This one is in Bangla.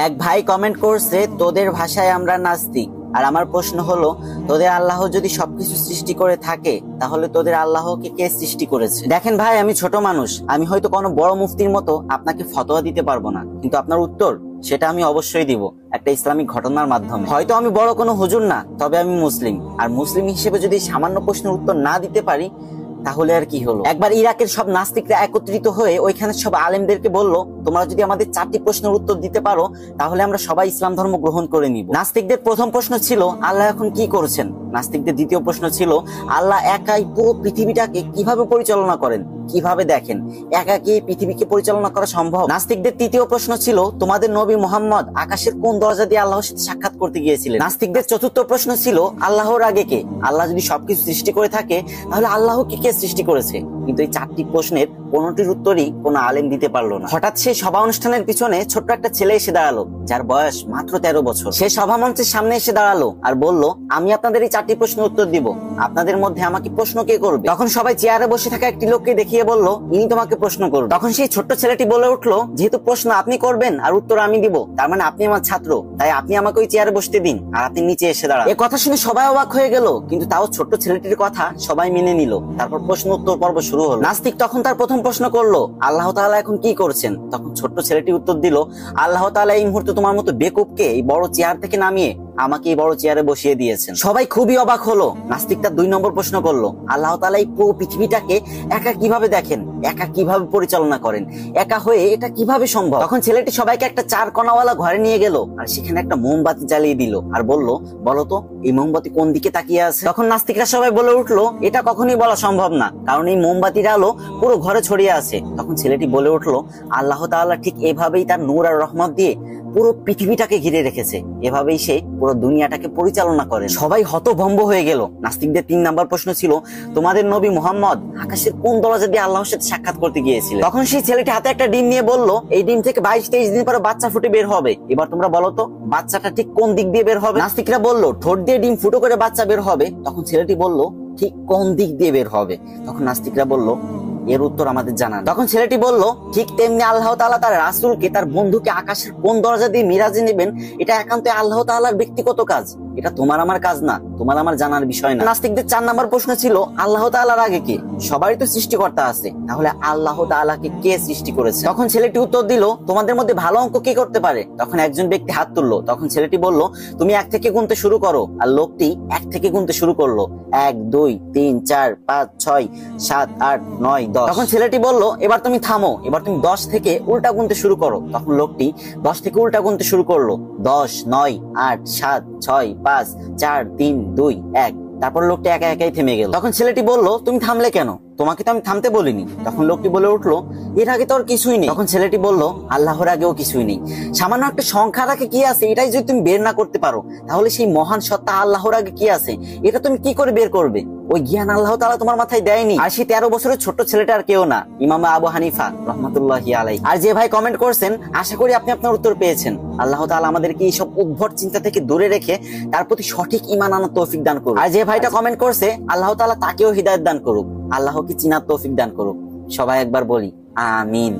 এক ভাই কমেন্ট করছে, তোদের ভাষায় আমরা নাস্তিক। আর আমার প্রশ্ন হলো, তোদের আল্লাহ যদি সবকিছু সৃষ্টি করে থাকে, তাহলে তোদের আল্লাহকে কে সৃষ্টি করেছে? দেখেন ভাই, আমি ছোট মানুষ, আমি হয়তো কোনো বড় মুফতির মতো আপনাকে ফতোয়া দিতে পারবো না, কিন্তু আপনার উত্তর সেটা আমি অবশ্যই দিব একটা ইসলামিক ঘটনার মাধ্যমে। হয়তো আমি বড় কোনো হুজুর না, তবে আমি মুসলিম, আর মুসলিম হিসেবে যদি সামান্য প্রশ্নের উত্তর না দিতে পারি তাহলে আর কি হলো। একবার ইরাকের সব নাস্তিকরা একত্রিত হয়ে ওইখানে সব আলেমদেরকে বললো, তোমরা যদি আমাদের 4টি প্রশ্নের উত্তর দিতে পারো তাহলে আমরা সবাই ইসলাম ধর্ম গ্রহণ করে নিব। নাস্তিকদের প্রথম প্রশ্ন ছিল, আল্লাহ এখন কি করছেন? নাস্তিকদের দ্বিতীয় প্রশ্ন ছিল, আল্লাহ একাই পুরো পৃথিবীটাকে কিভাবে পরিচালনা করেন, কিভাবে দেখেন? একা কি পৃথিবীকে পরিচালনা করা সম্ভব? নাস্তিকদের তৃতীয় প্রশ্ন ছিল, তোমাদের নবী মুহাম্মদ আকাশের কোন দরজা দিয়ে আল্লাহর সাথে সাক্ষাৎ করতে গিয়েছিলেন? নাস্তিকদের চতুর্থ প্রশ্ন ছিল, আল্লাহর আগে কে? আল্লাহ যদি সবকিছু সৃষ্টি করে থাকে তাহলে আল্লাহকে কে সৃষ্টি করেছে? কিন্তু এই 4টি প্রশ্নের কোনটির উত্তরই কোনো আলেম দিতে পারলো না। হঠাৎ সেই সভা অনুষ্ঠানের পিছনে ছোট্ট একটা ছেলে এসে দাঁড়ালো, যার বয়স মাত্র 13 বছর। সে সভা মঞ্চের সামনে এসে দাঁড়ালো আর বলল, আমি আপনাদের এই 4টি প্রশ্নের উত্তর দিব, আপনাদের মধ্যে আমাকে প্রশ্ন কে করবে? তখন সবাই চেয়ারে বসে থাকা একটি লোককে দেখিয়ে বলল, ইনি তোমাকে প্রশ্ন করবে। তখন সেই ছোট্ট ছেলেটি বলে উঠলো, যেহেতু প্রশ্ন আপনি করবেন আর উত্তর আমি দিব, তার মানে আপনি আমার ছাত্র, তাই আপনি আমাকে ওই চেয়ারে বসতে দিন আর আপনি নিচে এসে দাঁড়ান। এই কথা শুনে সবাই অবাক হয়ে গেল, কিন্তু তাও ছোট্ট ছেলেটির কথা সবাই মেনে নিল। তারপর প্রশ্ন উত্তর পর্ব শুরু হলো। নাস্তিক তখন তার প্রথম প্রশ্ন করলো, আল্লাহ তাআলা এখন কি করছেন? তখন ছোট্ট ছেলেটি উত্তর দিল, আল্লাহ তাআলা এই মুহূর্তে তোমার মতো বেকুবকে এই বড় চেয়ার থেকে নামিয়ে আমাকে এই বড় চেয়ারে বসিয়ে দিয়েছেন। সবাই খুবই অবাক হলো। নাস্তিক তার 2 নম্বর প্রশ্ন করলো, আল্লাহ তাআলা এই পুরো পৃথিবীটাকে একা কিভাবে দেখেন, একা কিভাবে পরিচালনা করেন, একা হয়ে এটা কিভাবে সম্ভব? তখন ছেলেটি সবাইকে একটা 4 কোণাওয়ালা ঘরে নিয়ে গেল আর সেখানে একটা মোমবাতি জ্বালিয়ে দিল আর বলল, বলো তো এই মোমবাতি কোন দিকে তাকিয়ে আছে? তখন নাস্তিকরা সবাই বলে উঠলো, এটা কখনোই বলা সম্ভব না, কারণ এই মোমবাতির আলো পুরো ঘরে ছড়িয়ে আছে। তখন ছেলেটি বলে উঠলো, আল্লাহ তাআলা ঠিক এভাবেই তার নূর আর রহমত দিয়ে পুরো পৃথিবীটাকে ঘিরে রেখেছে, এভাবেই সে পুরো দুনিয়াটাকে পরিচালনা করে। সবাই হতভম্ব হয়ে গেল। নাস্তিকদের 3 নম্বর প্রশ্ন ছিল, তোমাদের নবী মুহাম্মদ আকাশের কোন দরজা দিয়ে আল্লাহর সাথে সাক্ষাৎ করতে গিয়েছিলেন? তখন সেই ছেলেটি হাতে একটা ডিম নিয়ে বলল, এই ডিম থেকে 22-23 দিন পরে বাচ্চা ফুটে বের হবে, এবার তোমরা বলো তো বাচ্চাটা ঠিক কোন দিক দিয়ে বের হবে? নাস্তিকরা বলল, ঠোঁট দিয়ে ডিম ফুটো করে বাচ্চা বের হবে। তখন ছেলেটি বলল, ঠিক কোন দিক দিয়ে বের হবে? তখন নাস্তিকরা বলল, এর উত্তর আমাদের জানা। তখন ছেলেটি বলল, ঠিক তেমনি আল্লাহ তাআলা তার রাসূলকে, তার বন্ধুকে আকাশের কোন দরজা দিয়ে মিরাজে নেবেন, এটা একান্ত আল্লাহ তাআলার ব্যক্তিগত কাজ, এটা তোমার আমার কাজ না, তোমার আমার জানার বিষয় না। নাস্তিকদের 4 নম্বর প্রশ্ন ছিল, আল্লাহ তাআলার আগে কে? সবারই তো সৃষ্টিকর্তা আছে, তাহলে আল্লাহ তাআলাকে কে সৃষ্টি করেছে? তখন ছেলেটি উত্তর দিল, তোমাদের মধ্যে ভালো অঙ্ক কে করতে পারে? তখন একজন ব্যক্তি হাত তুললো। তখন ছেলেটি বলল, তুমি 1 থেকে গুনতে শুরু করো। আর লোকটি 1 থেকে গুনতে শুরু করলো, 1 2 3 4 5 6 7 8 9 10। তখন ছেলেটি বলল, এবার তুমি থামো, এবার তুমি 10 থেকে উল্টা গুনতে শুরু করো। তখন লোকটি 10 থেকে উল্টা গুনতে শুরু করলো, 10 9 8 7 6 5 4 3 2 1। তারপর লোকটি একা একাই থেমে গেল। তখন ছেলেটি বলল, তুমি থামলে কেন? তোমাকে তো আমি থামতে বলিনি। তখন লোকটি বলে উঠলো, এর আগে তো আর কিছুই নেই। তখন ছেলেটি বলল, আল্লাহর আগেও কিছুই নেই, সামান্য একটা সংখ্যার আগে কি আছে এটাই যদি তুমি বের না করতে পারো, তাহলে সেই মহান সত্তা আল্লাহর আগে কি আছে এটা তুমি কি করে বের করবে? ওই জ্ঞান আল্লাহ তাআলা তোমার মাথায় দেয়নি। আর সেই 13 বছরের ছোট্ট ছেলেটা আর কেউ না, ইমাম আবু হানিফা রাহমাতুল্লাহি আলাইহি। আর যে ভাই কমেন্ট করছেন, আশা করি আপনি আপনার উত্তর পেয়েছেন। আল্লাহ তাআলা আমাদেরকে এই সব উদ্ভট চিন্তা থেকে দূরে রেখে তার প্রতি সঠিক ঈমান আনার তৌফিক দান করুন। আর যে ভাইটা কমেন্ট করছে, আল্লাহ তাআলা তাকেও হিদায়াত দান করুক, আল্লাহকে চিনার তৌফিক দান করুক। সবাই একবার বলি আমিন।